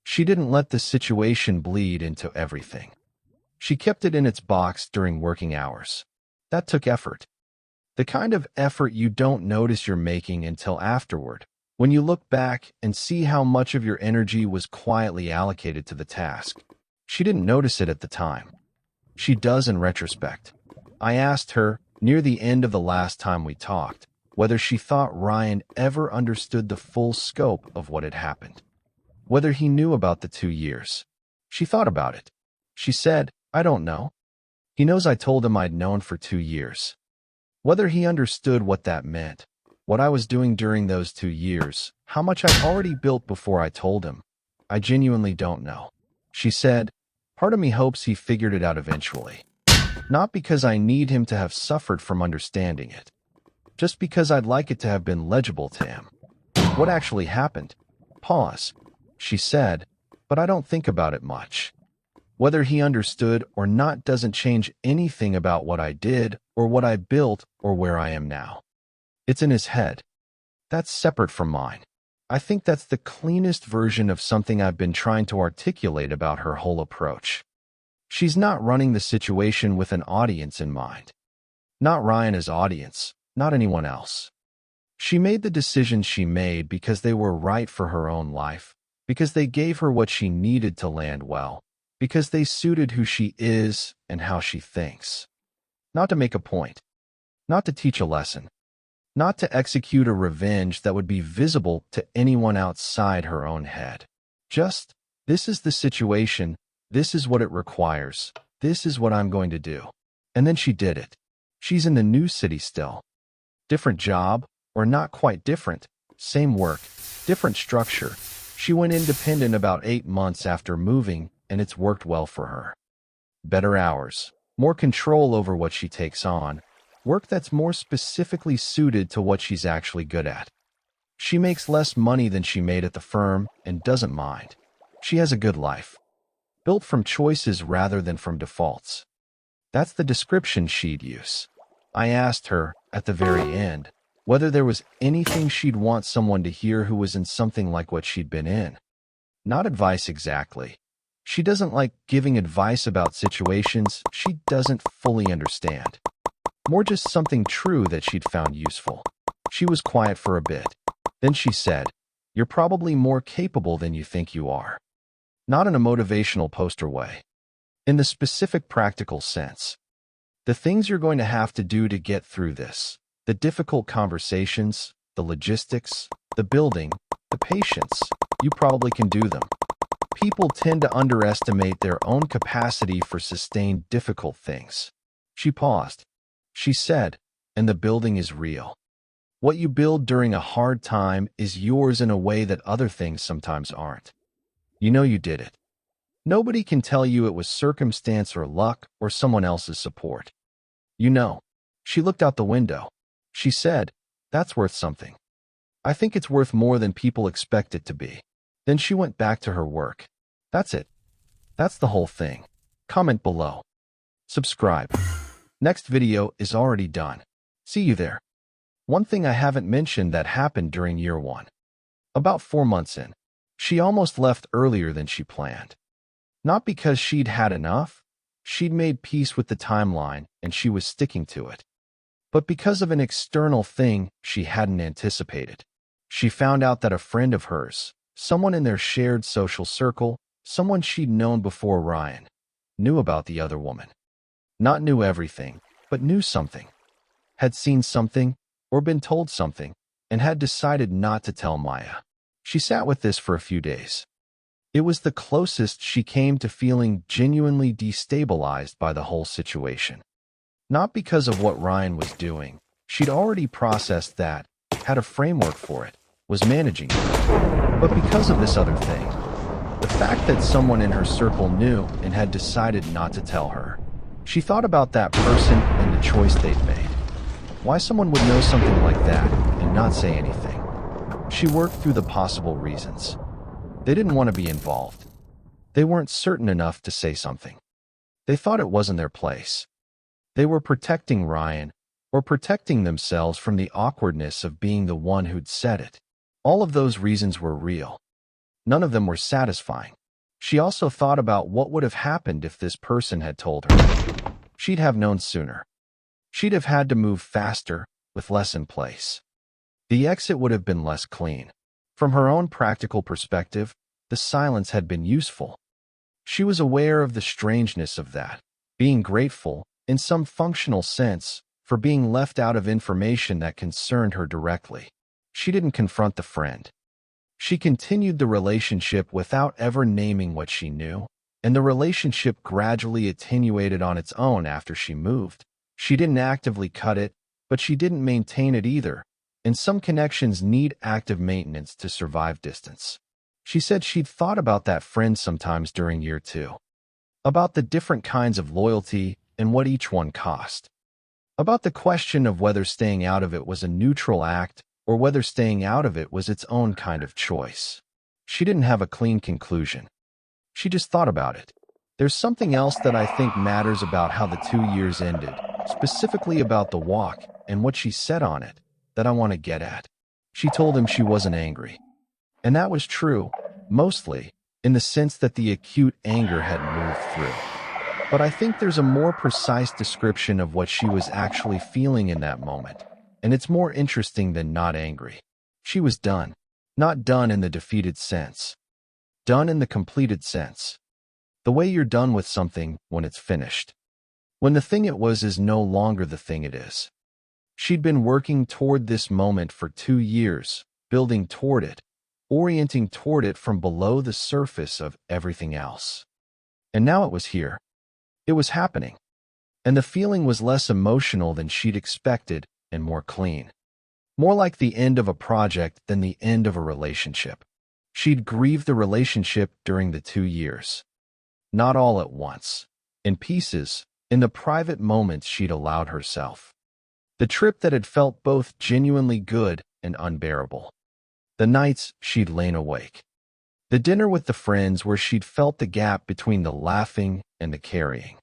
A: She didn't let the situation bleed into everything. She kept it in its box during working hours. That took effort. The kind of effort you don't notice you're making until afterward, when you look back and see how much of your energy was quietly allocated to the task. She didn't notice it at the time. She does in retrospect. I asked her, near the end of the last time we talked, whether she thought Ryan ever understood the full scope of what had happened. Whether he knew about the 2 years. She thought about it. She said, I don't know. He knows I told him I'd known for 2 years. Whether he understood what that meant, what I was doing during those 2 years, how much I'd already built before I told him, I genuinely don't know. She said, part of me hopes he figured it out eventually. Not because I need him to have suffered from understanding it. Just because I'd like it to have been legible to him. What actually happened? Pause. She said, but I don't think about it much. Whether he understood or not doesn't change anything about what I did or what I built or where I am now. It's in his head. That's separate from mine. I think that's the cleanest version of something I've been trying to articulate about her whole approach. She's not running the situation with an audience in mind. Not Ryan as audience, not anyone else. She made the decisions she made because they were right for her own life, because they gave her what she needed to land well, because they suited who she is and how she thinks. Not to make a point. Not to teach a lesson. Not to execute a revenge that would be visible to anyone outside her own head. Just, this is the situation, this is what it requires, this is what I'm going to do. And then she did it. She's in the new city still. Different job, or not quite different. Same work, different structure. She went independent about 8 months after moving, and it's worked well for her. Better hours, more control over what she takes on, work that's more specifically suited to what she's actually good at. She makes less money than she made at the firm and doesn't mind. She has a good life, built from choices rather than from defaults. That's the description she'd use. I asked her, at the very end, whether there was anything she'd want someone to hear who was in something like what she'd been in. Not advice exactly. She doesn't like giving advice about situations she doesn't fully understand. More just something true that she'd found useful. She was quiet for a bit. Then she said, "You're probably more capable than you think you are." Not in a motivational poster way. In the specific practical sense. The things you're going to have to do to get through this, the difficult conversations, the logistics, the building, the patience, you probably can do them. People tend to underestimate their own capacity for sustained difficult things. She paused. She said, "And the building is real. What you build during a hard time is yours in a way that other things sometimes aren't. You know you did it. Nobody can tell you it was circumstance or luck or someone else's support. You know." She looked out the window. She said, "That's worth something. I think it's worth more than people expect it to be." Then she went back to her work. That's it. That's the whole thing. Comment below. Subscribe. Next video is already done. See you there. One thing I haven't mentioned that happened during year 1. About 4 months in, she almost left earlier than she planned. Not because she'd had enough, she'd made peace with the timeline and she was sticking to it, but because of an external thing she hadn't anticipated. She found out that a friend of hers, someone in their shared social circle, someone she'd known before Ryan, knew about the other woman. Not knew everything, but knew something. Had seen something, or been told something, and had decided not to tell Maya. She sat with this for a few days. It was the closest she came to feeling genuinely destabilized by the whole situation. Not because of what Ryan was doing. She'd already processed that, had a framework for it, was managing it. But because of this other thing. The fact that someone in her circle knew and had decided not to tell her. She thought about that person and the choice they'd made. Why someone would know something like that and not say anything. She worked through the possible reasons. They didn't want to be involved. They weren't certain enough to say something. They thought it wasn't their place. They were protecting Ryan, or protecting themselves from the awkwardness of being the one who'd said it. All of those reasons were real. None of them were satisfying. She also thought about what would have happened if this person had told her. She'd have known sooner. She'd have had to move faster, with less in place. The exit would have been less clean. From her own practical perspective, the silence had been useful. She was aware of the strangeness of that, being grateful, in some functional sense, for being left out of information that concerned her directly. She didn't confront the friend. She continued the relationship without ever naming what she knew, and the relationship gradually attenuated on its own after she moved. She didn't actively cut it, but she didn't maintain it either, and some connections need active maintenance to survive distance. She said she'd thought about that friend sometimes during year 2. About the different kinds of loyalty and what each one cost. About the question of whether staying out of it was a neutral act or whether staying out of it was its own kind of choice. She didn't have a clean conclusion. She just thought about it. There's something else that I think matters about how the 2 years ended, specifically about the walk and what she said on it, that I want to get at. She told him she wasn't angry. And that was true, mostly, in the sense that the acute anger had moved through. But I think there's a more precise description of what she was actually feeling in that moment, and it's more interesting than not angry. She was done. Not done in the defeated sense. Done in the completed sense. The way you're done with something when it's finished. When the thing it was is no longer the thing it is. She'd been working toward this moment for 2 years, building toward it, orienting toward it from below the surface of everything else. And now it was here. It was happening, and the feeling was less emotional than she'd expected and more clean. More like the end of a project than the end of a relationship. She'd grieved the relationship during the 2 years. Not all at once. In pieces, in the private moments she'd allowed herself. The trip that had felt both genuinely good and unbearable. The nights she'd lain awake. The dinner with the friends where she'd felt the gap between the laughing and the carrying.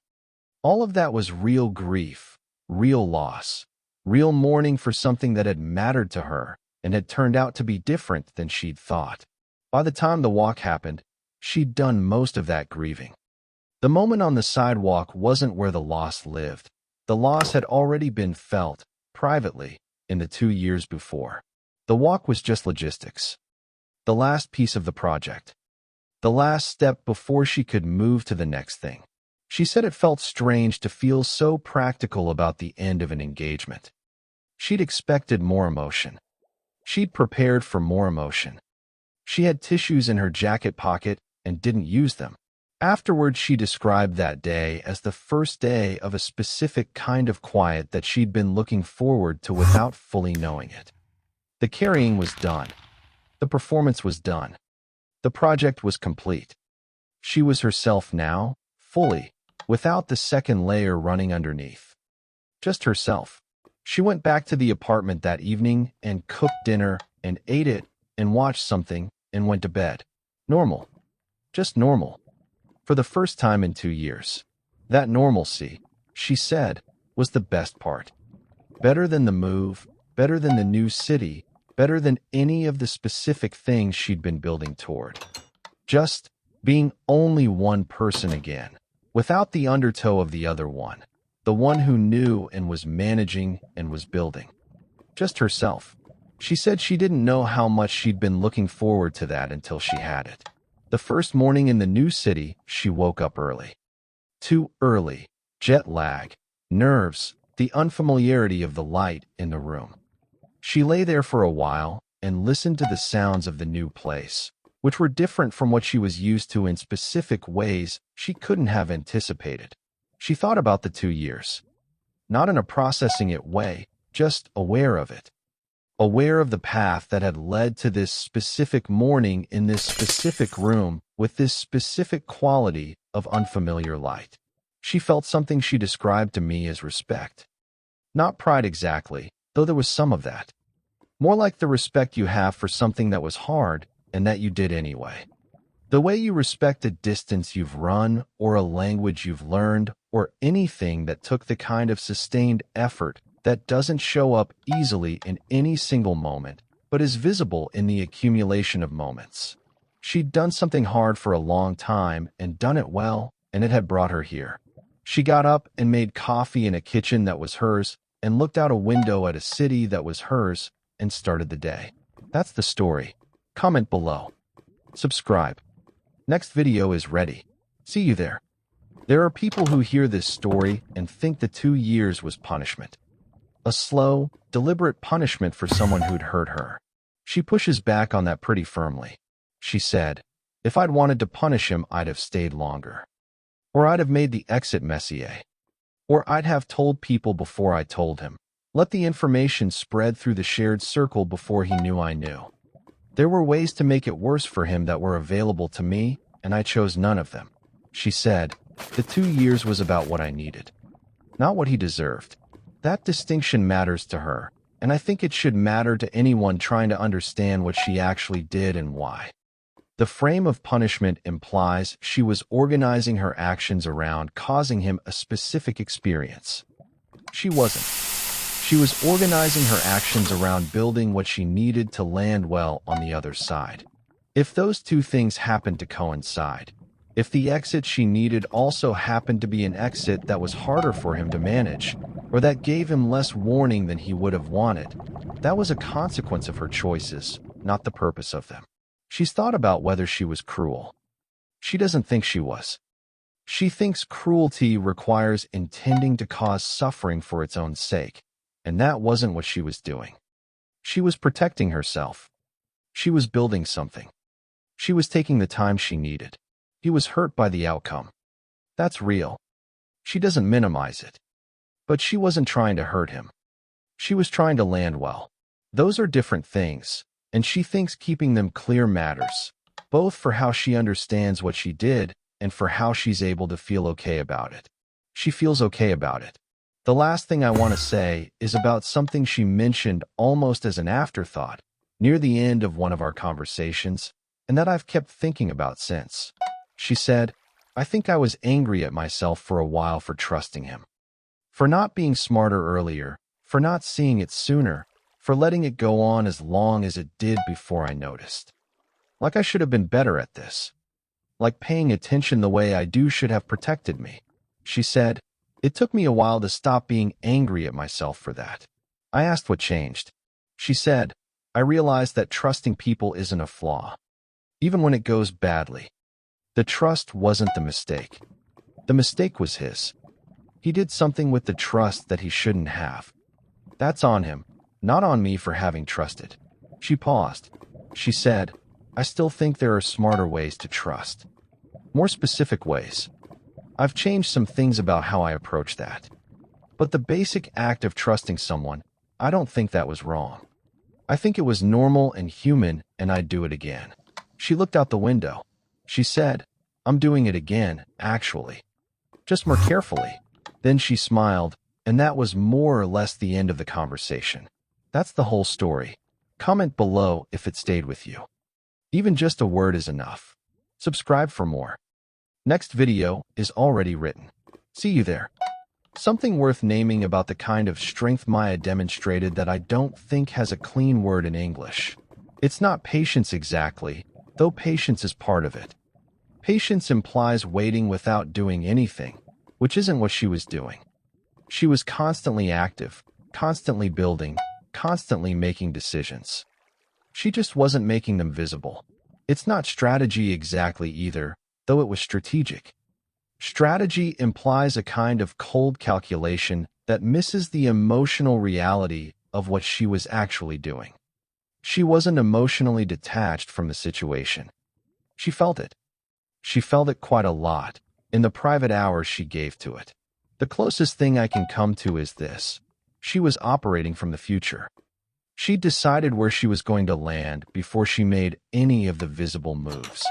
A: All of that was real grief, real loss, real mourning for something that had mattered to her and had turned out to be different than she'd thought. By the time the walk happened, she'd done most of that grieving. The moment on the sidewalk wasn't where the loss lived. The loss had already been felt, privately, in the 2 years before. The walk was just logistics. The last piece of the project. The last step before she could move to the next thing. She said it felt strange to feel so practical about the end of an engagement. She'd expected more emotion. She'd prepared for more emotion. She had tissues in her jacket pocket and didn't use them. Afterwards, she described that day as the first day of a specific kind of quiet that she'd been looking forward to without fully knowing it. The carrying was done. The performance was done. The project was complete. She was herself now, fully, without the second layer running underneath. Just herself. She went back to the apartment that evening and cooked dinner and ate it and watched something and went to bed. Normal. Just normal. For the first time in 2 years. That normalcy, she said, was the best part. Better than the move, better than the new city, better than any of the specific things she'd been building toward. Just being only one person again, without the undertow of the other one, the one who knew and was managing and was building. Just herself. She said she didn't know how much she'd been looking forward to that until she had it. The first morning in the new city, she woke up early. Too early. Jet lag. Nerves. The unfamiliarity of the light in the room. She lay there for a while and listened to the sounds of the new place, which were different from what she was used to in specific ways she couldn't have anticipated. She thought about the 2 years. Not in a processing it way, just aware of it. Aware of the path that had led to this specific morning in this specific room with this specific quality of unfamiliar light. She felt something she described to me as respect. Not pride exactly, though there was some of that. More like the respect you have for something that was hard and that you did anyway. The way you respect a distance you've run or a language you've learned or anything that took the kind of sustained effort that doesn't show up easily in any single moment, but is visible in the accumulation of moments. She'd done something hard for a long time and done it well, and it had brought her here. She got up and made coffee in a kitchen that was hers and looked out a window at a city that was hers and started the day. That's the story. Comment below. Subscribe. Next video is ready. See you there. There are people who hear this story and think the 2 years was punishment. A slow, deliberate punishment for someone who'd hurt her. She pushes back on that pretty firmly. She said, if I'd wanted to punish him, I'd have stayed longer. Or I'd have made the exit messier. Or I'd have told people before I told him. Let the information spread through the shared circle before he knew I knew. There were ways to make it worse for him that were available to me, and I chose none of them. She said, the 2 years was about what I needed, not what he deserved. That distinction matters to her, and I think it should matter to anyone trying to understand what she actually did and why. The frame of punishment implies she was organizing her actions around causing him a specific experience. She wasn't. She was organizing her actions around building what she needed to land well on the other side. If those two things happened to coincide, if the exit she needed also happened to be an exit that was harder for him to manage, or that gave him less warning than he would have wanted, that was a consequence of her choices, not the purpose of them. She's thought about whether she was cruel. She doesn't think she was. She thinks cruelty requires intending to cause suffering for its own sake, and that wasn't what she was doing. She was protecting herself. She was building something. She was taking the time she needed. He was hurt by the outcome. That's real. She doesn't minimize it. But she wasn't trying to hurt him. She was trying to land well. Those are different things, and she thinks keeping them clear matters, both for how she understands what she did and for how she's able to feel okay about it. She feels okay about it. The last thing I want to say is about something she mentioned almost as an afterthought near the end of one of our conversations, and that I've kept thinking about since. She said, "I think I was angry at myself for a while for trusting him. For not being smarter earlier, for not seeing it sooner, for letting it go on as long as it did before I noticed. Like I should have been better at this. Like paying attention the way I do should have protected me." She said, "It took me a while to stop being angry at myself for that." I asked what changed. She said, "I realized that trusting people isn't a flaw, even when it goes badly. The trust wasn't the mistake. The mistake was his. He did something with the trust that he shouldn't have. That's on him, not on me for having trusted." She paused. She said, "I still think there are smarter ways to trust. More specific ways. I've changed some things about how I approach that. But the basic act of trusting someone, I don't think that was wrong. I think it was normal and human, and I'd do it again." She looked out the window. She said, "I'm doing it again, actually. Just more carefully." Then she smiled, and that was more or less the end of the conversation. That's the whole story. Comment below if it stayed with you. Even just a word is enough. Subscribe for more. Next video is already written. See you there. Something worth naming about the kind of strength Maya demonstrated that I don't think has a clean word in English. It's not patience exactly, though patience is part of it. Patience implies waiting without doing anything, which isn't what she was doing. She was constantly active, constantly building, constantly making decisions. She just wasn't making them visible. It's not strategy exactly either, though it was strategic. Strategy implies a kind of cold calculation that misses the emotional reality of what she was actually doing. She wasn't emotionally detached from the situation. She felt it. She felt it quite a lot, in the private hours she gave to it. The closest thing I can come to is this. She was operating from the future. She decided where she was going to land before she made any of the visible moves.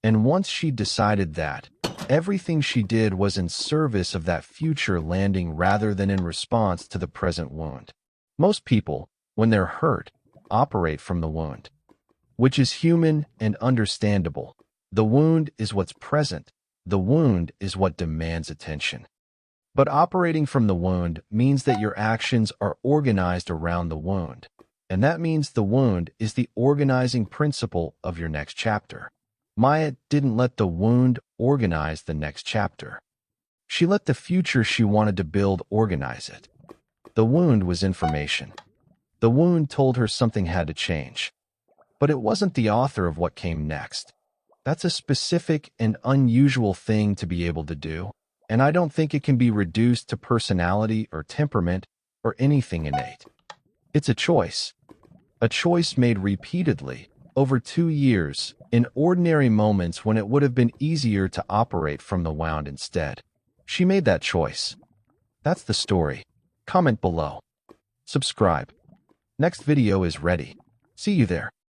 A: And once she decided that, everything she did was in service of that future landing rather than in response to the present wound. Most people, when they're hurt, operate from the wound, which is human and understandable. The wound is what's present. The wound is what demands attention. But operating from the wound means that your actions are organized around the wound, and that means the wound is the organizing principle of your next chapter. Maya didn't let the wound organize the next chapter. She let the future she wanted to build organize it. The wound was information. The wound told her something had to change. But it wasn't the author of what came next. That's a specific and unusual thing to be able to do, and I don't think it can be reduced to personality or temperament or anything innate. It's a choice made repeatedly, over 2 years, in ordinary moments when it would have been easier to operate from the wound instead. She made that choice. That's the story. Comment below. Subscribe. Next video is ready. See you there.